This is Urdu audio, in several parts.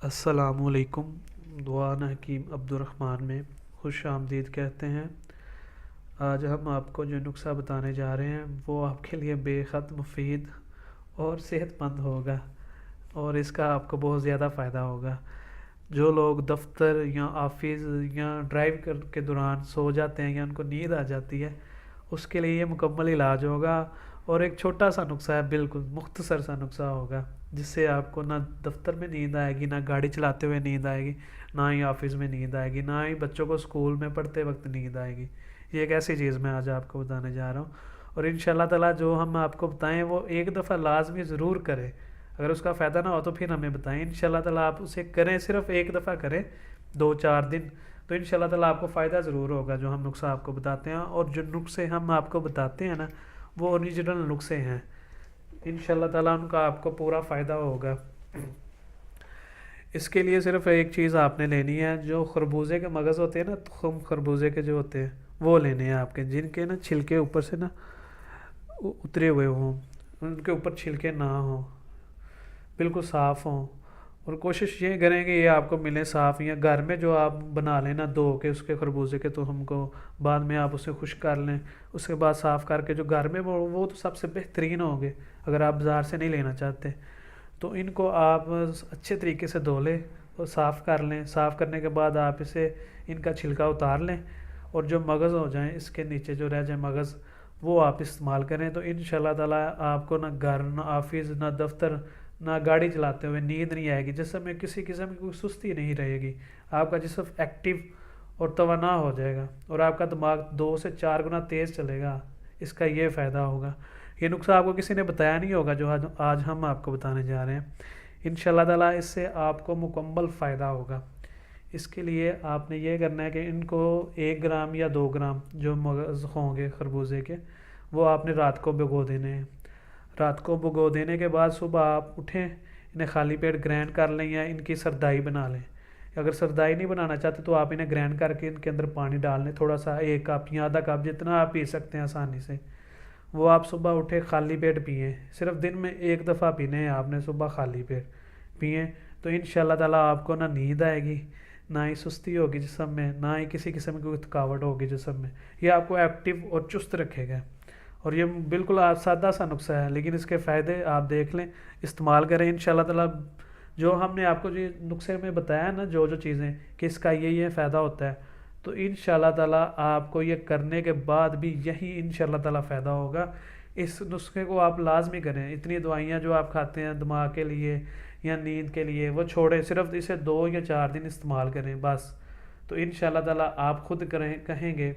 السلام علیکم۔ دعا حکیم عبدالرحمن میں خوش آمدید کہتے ہیں۔ آج ہم آپ کو جو نسخہ بتانے جا رہے ہیں وہ آپ کے لیے بے حد مفید اور صحت مند ہوگا، اور اس کا آپ کو بہت زیادہ فائدہ ہوگا۔ جو لوگ دفتر یا آفس یا ڈرائیو کے دوران سو جاتے ہیں یا ان کو نیند آ جاتی ہے، اس کے لیے یہ مکمل علاج ہوگا، اور ایک چھوٹا سا نسخہ ہے، بالکل مختصر سا نسخہ ہوگا، جس سے آپ کو نہ دفتر میں نیند آئے گی، نہ گاڑی چلاتے ہوئے نیند آئے گی، نہ ہی آفس میں نیند آئے گی، نہ ہی بچوں کو اسکول میں پڑھتے وقت نیند آئے گی۔ یہ ایک ایسی چیز میں آج آپ کو بتانے جا رہا ہوں، اور ان شاء اللہ تعالیٰ جو ہم آپ کو بتائیں وہ ایک دفعہ لازمی ضرور کریں۔ اگر اس کا فائدہ نہ ہو تو پھر ہمیں بتائیں، ان شاء اللہ تعالیٰ آپ اسے کریں، صرف ایک دفعہ کریں 2-4 دن، تو ان شاء اللہ تعالیٰ آپ کو فائدہ ضرور ہوگا جو ہم نسخہ آپ کو بتاتے ہیں۔ اور جو نسخے ہم آپ کو بتاتے ہیں نا، وہ اوریجنل نسخے ہیں، ان شاء اللہ تعالیٰ ان کا آپ کو پورا فائدہ ہوگا۔ اس کے لیے صرف ایک چیز آپ نے لینی ہے، جو خربوزے کے مغز ہوتے ہیں نا، تخم خربوزے کے جو ہوتے ہیں وہ لینے ہیں آپ کے، جن کے نا چھلکے اوپر سے نا اترے ہوئے ہوں، ان کے اوپر چھلکے نہ ہوں، بالکل صاف ہوں۔ اور کوشش یہ کریں کہ یہ آپ کو ملے صاف، یا گھر میں جو آپ بنا لیں نا دھو کے اس کے خربوزے کے تخم کو، بعد میں آپ اسے خشک کر لیں، اس کے بعد صاف کر کے جو گھر میں وہ تو سب سے بہترین ہوں گے اگر آپ بازار سے نہیں لینا چاہتے۔ تو ان کو آپ اچھے طریقے سے دھو لیں اور صاف کر لیں۔ صاف کرنے کے بعد آپ اسے ان کا چھلکا اتار لیں، اور جو مغز ہو جائیں اس کے نیچے جو رہ جائیں مغز، وہ آپ استعمال کریں، تو ان شاء اللہ تعالیٰ آپ کو نہ گھر، نہ آفس، نہ دفتر، نہ گاڑی چلاتے ہوئے نیند نہیں آئے گی، جسم میں کسی قسم کی کوئی سستی نہیں رہے گی، آپ کا جسم ایکٹیو اور توانا ہو جائے گا، اور آپ کا دماغ 2 سے 4 گنا تیز چلے گا۔ اس کا یہ فائدہ ہوگا۔ یہ نسخہ آپ کو کسی نے بتایا نہیں ہوگا جو آج ہم آپ کو بتانے جا رہے ہیں۔ ان شاء اللہ تعالیٰ اس سے آپ کو مکمل فائدہ ہوگا۔ اس کے لیے آپ نے یہ کرنا ہے کہ ان کو 1 گرام یا 2 گرام جو مغز ہوں گے خربوزے کے، وہ آپ نے رات کو بھگو دینے ہیں۔ رات کو بھگو دینے کے بعد صبح آپ اٹھیں، انہیں خالی پیٹ گرینڈ کر لیں یا ان کی سردائی بنا لیں۔ اگر سردائی نہیں بنانا چاہتے تو آپ انہیں گرینڈ کر کے ان کے اندر پانی ڈال لیں، تھوڑا سا، 1 کپ یا آدھا کپ، جتنا آپ پی سکتے ہیں آسانی سے۔ وہ آپ صبح اٹھے خالی پیٹ پئیں، صرف دن میں 1 دفعہ پینے ہیں آپ نے، صبح خالی پیٹ پئیں، تو ان شاء اللہ تعالیٰ آپ کو نہ نیند آئے گی، نہ ہی سستی ہوگی جسم میں، نہ ہی کسی قسم کی کوئی تھکاوٹ ہوگی جسم میں۔ یہ آپ کو ایکٹیو اور چست رکھے گا، اور یہ بالکل سادہ سا نسخہ ہے، لیکن اس کے فائدے آپ دیکھ لیں، استعمال کریں، ان شاء اللہ تعالیٰ جو ہم نے آپ کو جو نسخے میں بتایا نا، جو چیزیں کہ اس کا یہ فائدہ ہوتا ہے، تو ان شاء اللہ تعالیٰ آپ کو یہ کرنے کے بعد بھی یہی ان شاء اللہ تعالیٰ فائدہ ہوگا۔ اس نسخے کو آپ لازمی کریں۔ اتنی دوائیاں جو آپ کھاتے ہیں دماغ کے لیے یا نیند کے لیے، وہ چھوڑیں، صرف اسے 2 یا 4 دن استعمال کریں بس، تو ان شاء اللہ تعالیٰ آپ خود کہیں گے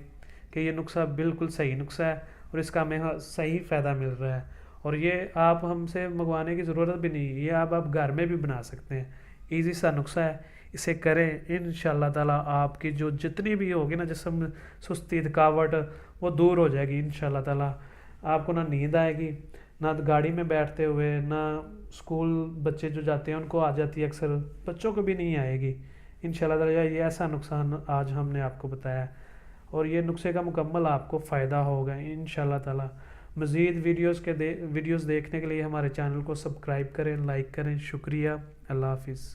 کہ یہ نسخہ بالکل صحیح نسخہ ہے، اور اس کا ہمیں صحیح فائدہ مل رہا ہے، اور یہ آپ ہم سے منگوانے کی ضرورت بھی نہیں ہے، یہ آپ گھر میں بھی بنا سکتے ہیں۔ ایزی سا نسخہ ہے، اسے کریں، ان شاء اللہ تعالیٰ آپ کی جو جتنی بھی ہوگی نا جسم میں سستی، تھکاوٹ، وہ دور ہو جائے گی ان شاء اللہ تعالیٰ۔ آپ کو نہ نیند آئے گی، نہ گاڑی میں بیٹھتے ہوئے، نہ اسکول بچے جو جاتے ہیں ان کو آ جاتی ہے، اکثر بچوں کو بھی نہیں آئے گی ان شاء اللہ تعالیٰ۔ یہ ایسا نقصان آج ہم نے آپ کو بتایا ہے، اور یہ نسخے کا مکمل آپ کو فائدہ ہوگا ان شاء اللہ تعالیٰ۔ مزید ویڈیوز دیکھنے کے لیے ہمارے چینل کو سبسکرائب کریں، لائک کریں۔ شکریہ، اللہ حافظ۔